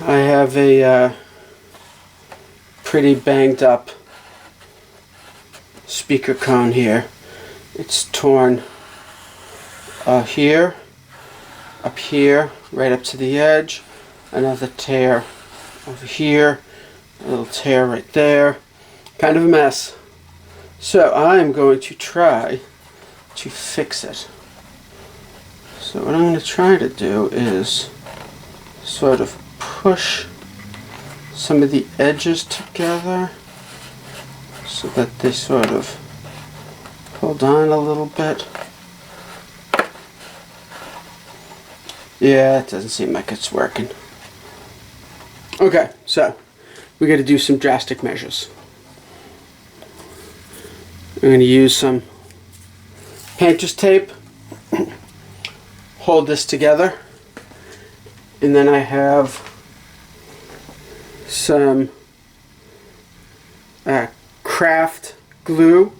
I have a pretty banged up speaker cone here. It's torn here, up here, right up to the edge, another tear over here, a little tear right there, kind of a mess. So I'm going to try to fix it. So what I'm going to try to do is sort of push some of the edges together so that they sort of hold on a little bit. Yeah, it doesn't seem like it's working. Okay, so we got to do some drastic measures. I'm going to use some painter's tape, hold this together, and then I have some craft glue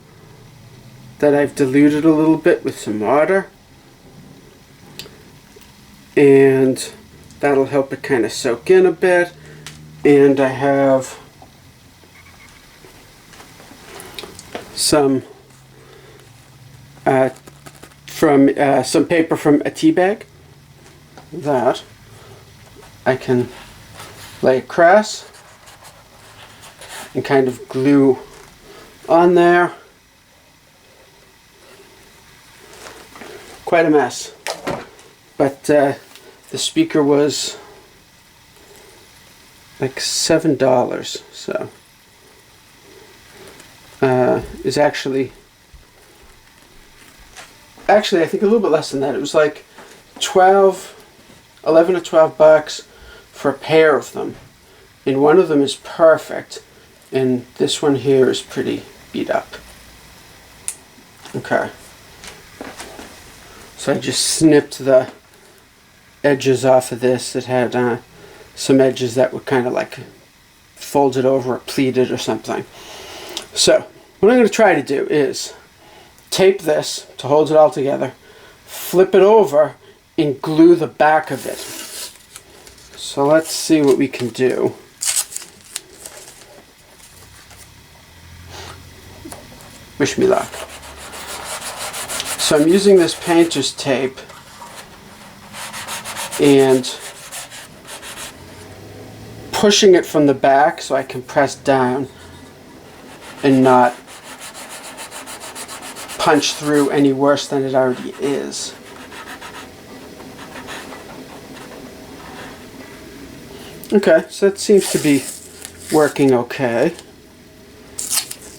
that I've diluted a little bit with some water, and that'll help it kind of soak in a bit. And I have some some paper from a tea bag that I can lay across and kind of glue on there. Quite a mess, but the speaker was like $7, so is actually I think a little bit less than that. It was like 11 or 12 bucks for a pair of them, and one of them is perfect, and this one here is pretty beat up. Okay, so I just snipped the edges off of this. It had some edges that were kind of like folded over or pleated or something. So what I'm going to try to do is tape this to hold it all together, flip it over, and glue the back of it. So let's see what we can do. Wish me luck. So I'm using this painter's tape and pushing it from the back so I can press down and not punch through any worse than it already is. Okay, so that seems to be working okay.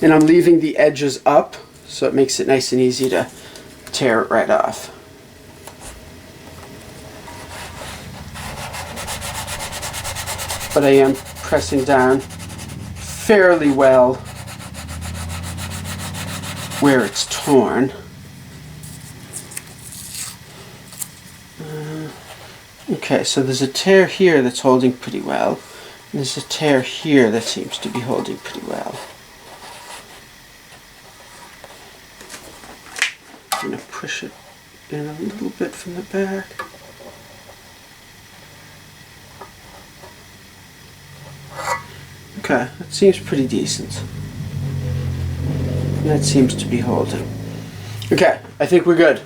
And I'm leaving the edges up so it makes it nice and easy to tear it right off. But I am pressing down fairly well where it's torn. Okay, so there's a tear here that's holding pretty well. And there's a tear here that seems to be holding pretty well. I'm going to push it in a little bit from the back. Okay, that seems pretty decent. And that seems to be holding. Okay, I think we're good.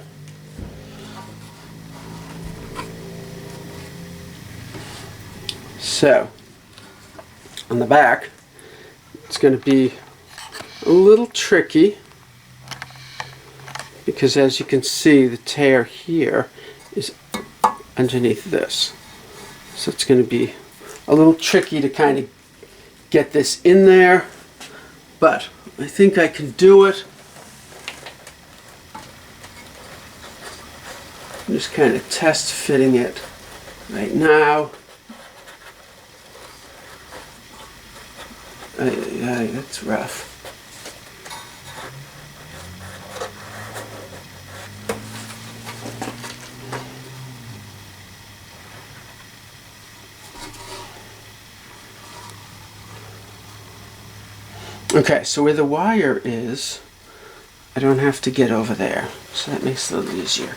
So, on the back, it's going to be a little tricky because, as you can see, the tear here is underneath this. So it's going to be a little tricky to kind of get this in there, but I think I can do it. I'm just kind of test fitting it right now. That's rough. Okay, so where the wire is, I don't have to get over there, so that makes it a little easier.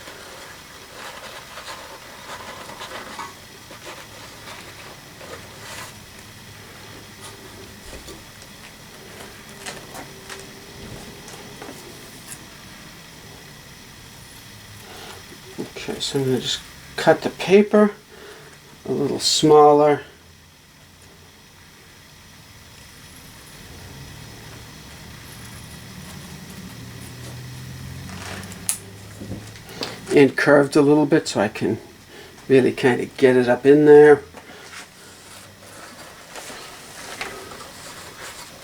Okay, so I'm going to just cut the paper a little smaller. And curved a little bit so I can really kind of get it up in there.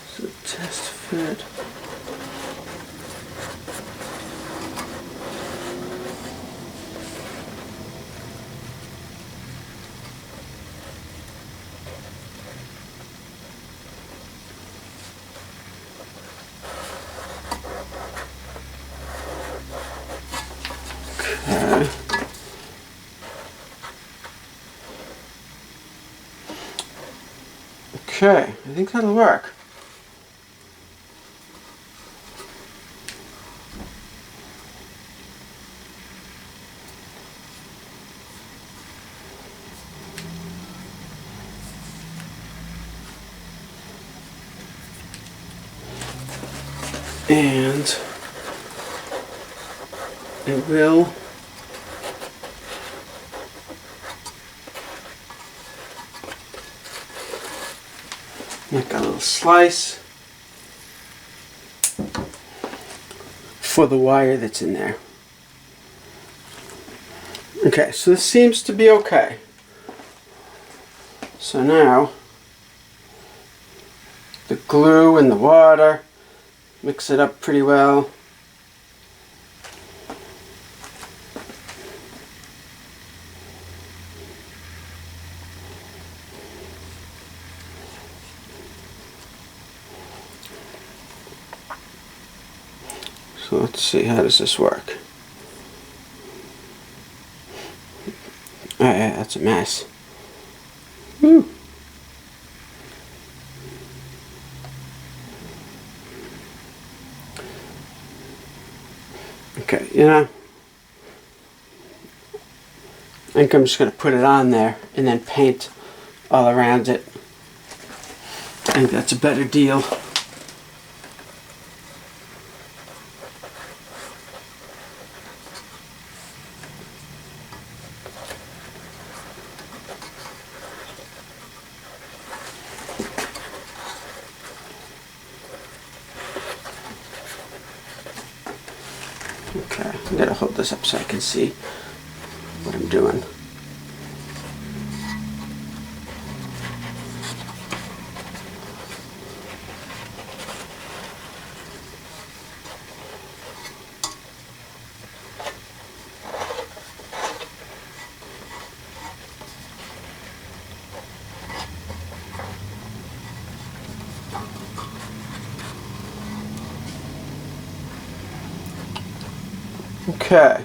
So test fit. Okay, I think that'll work. And it will make a little slice for the wire that's in there. Okay, so this seems to be okay. So now the glue and the water, mix it up pretty well. So let's see, how does this work? Oh yeah, that's a mess. Woo. Okay, you know, I think I'm just going to put it on there and then paint all around it. I think that's a better deal. Okay, I'm going to hold this up so I can see what I'm doing. Okay,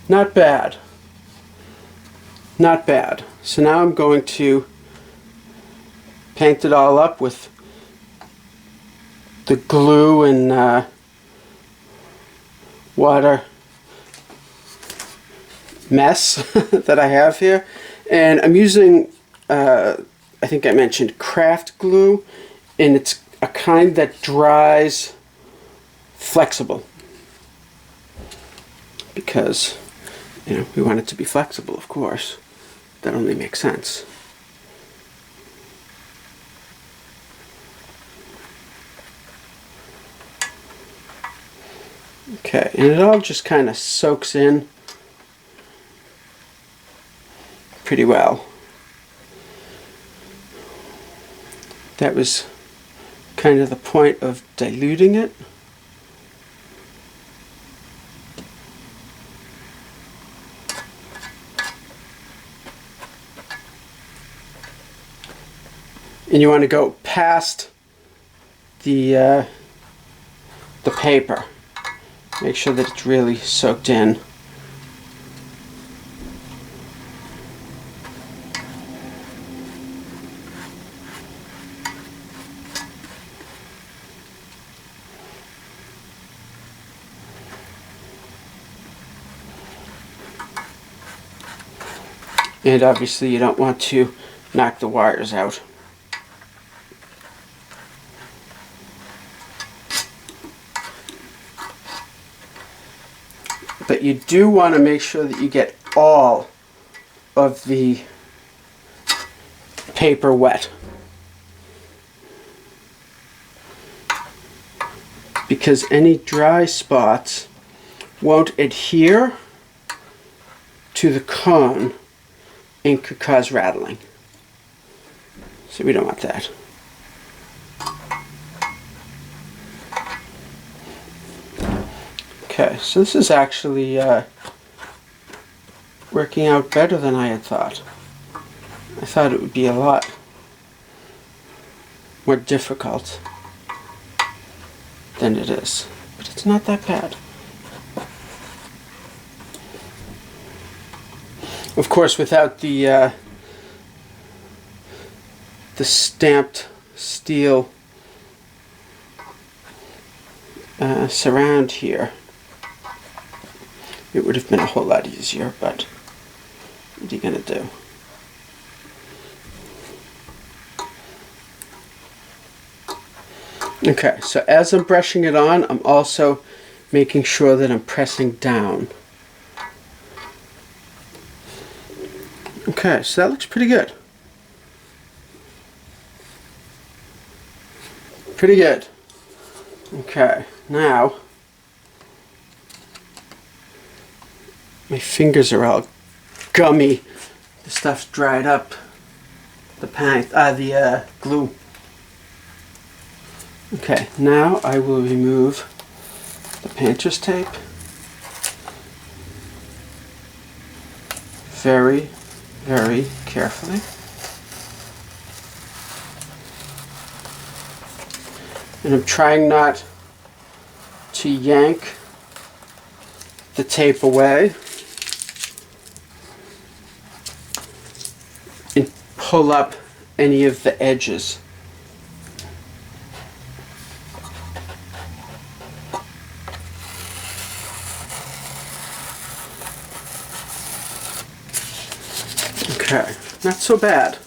not bad. Not bad. So now I'm going to paint it all up with the glue and water mess that I have here. And I'm using, I think I mentioned craft glue, and it's a kind that dries flexible. Because, you know, we want it to be flexible, of course. That only makes sense. Okay, and it all just kind of soaks in pretty well. That was kind of the point of diluting it. And you want to go past the paper. Make sure that it's really soaked in. And obviously you don't want to knock the wires out. but you do want to make sure that you get all of the paper wet, because any dry spots won't adhere to the cone and could cause rattling. So we don't want that. Okay, so this is actually working out better than I had thought. I thought it would be a lot more difficult than it is, but it's not that bad. Of course, without the stamped steel surround here, it would have been a whole lot easier, but what are you going to do? Okay, so as I'm brushing it on, I'm also making sure that I'm pressing down. Okay, so that looks pretty good. Pretty good. Okay, now my fingers are all gummy. The stuff's dried up. The glue. Okay, now I will remove the painter's tape. Very, very carefully. And I'm trying not to yank the tape away and pull up any of the edges. Okay, not so bad.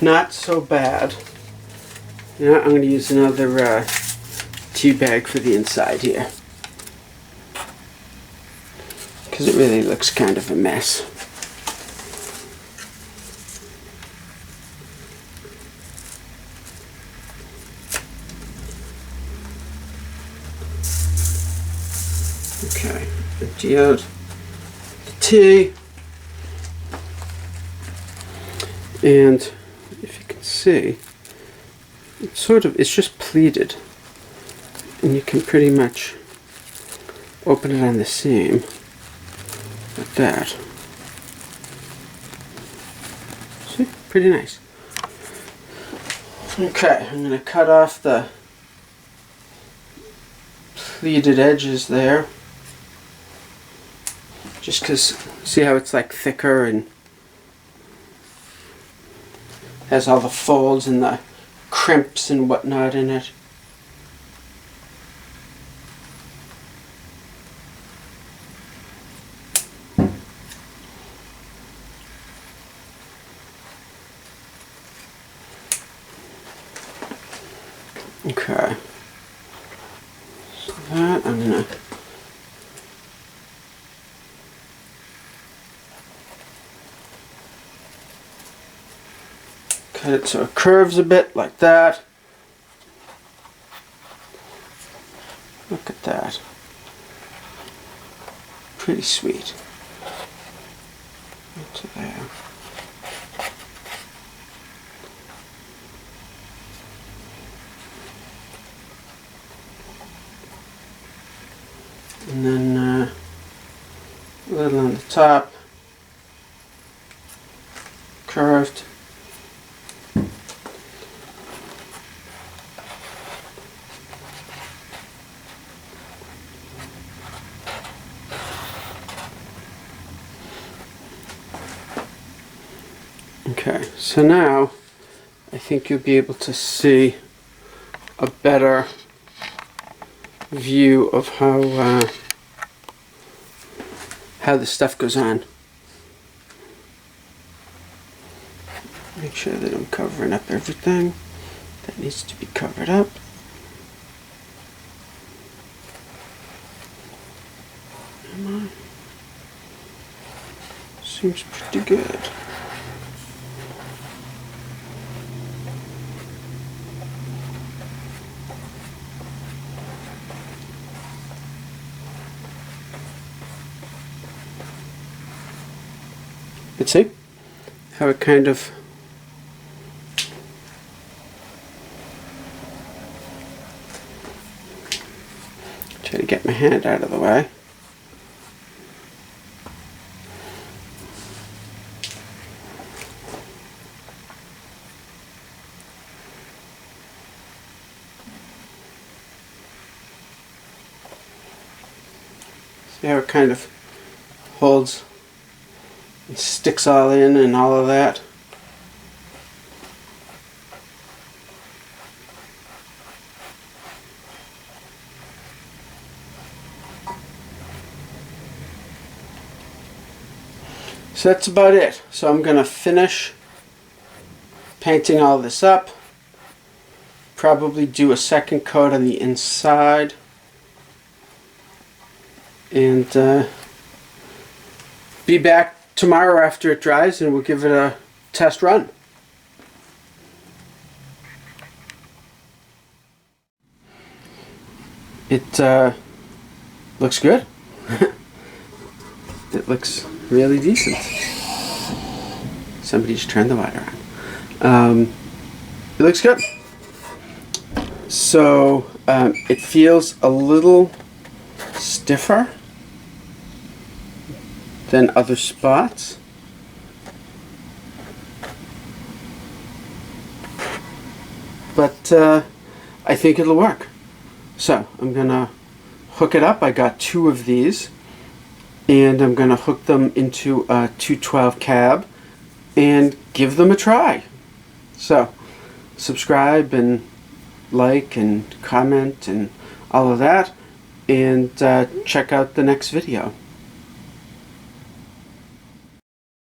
Not so bad. You know, I'm going to use another tea bag for the inside here, because it really looks kind of a mess. Okay, empty out the tea, and if you can see, it's just pleated, and you can pretty much open it on the seam like that. See, pretty nice. Okay, I'm going to cut off the pleated edges there, just because, see how it's like thicker and has all the folds and the crimps and whatnot in it. Okay, so that I'm gonna cut it so it curves a bit like that. Look at that. Pretty sweet. Into there. And then a little on the top, curved. Okay, so now I think you'll be able to see a better view of how the stuff goes on. Make sure that I'm covering up everything that needs to be covered up. Seems pretty good. Let's see how it kind of try to get my hand out of the way. See how it kind of holds and sticks all in and all of that. So that's about it. So I'm going to finish painting all this up. Probably do a second coat on the inside. And be back tomorrow after it dries and we'll give it a test run. It looks good. It looks really decent. Somebody just turned the water on. It looks good. So it feels a little stiffer than other spots. But I think it'll work. So I'm gonna hook it up. I got 2 of these and I'm gonna hook them into a 212 cab and give them a try. So subscribe and like and comment and all of that, and check out the next video.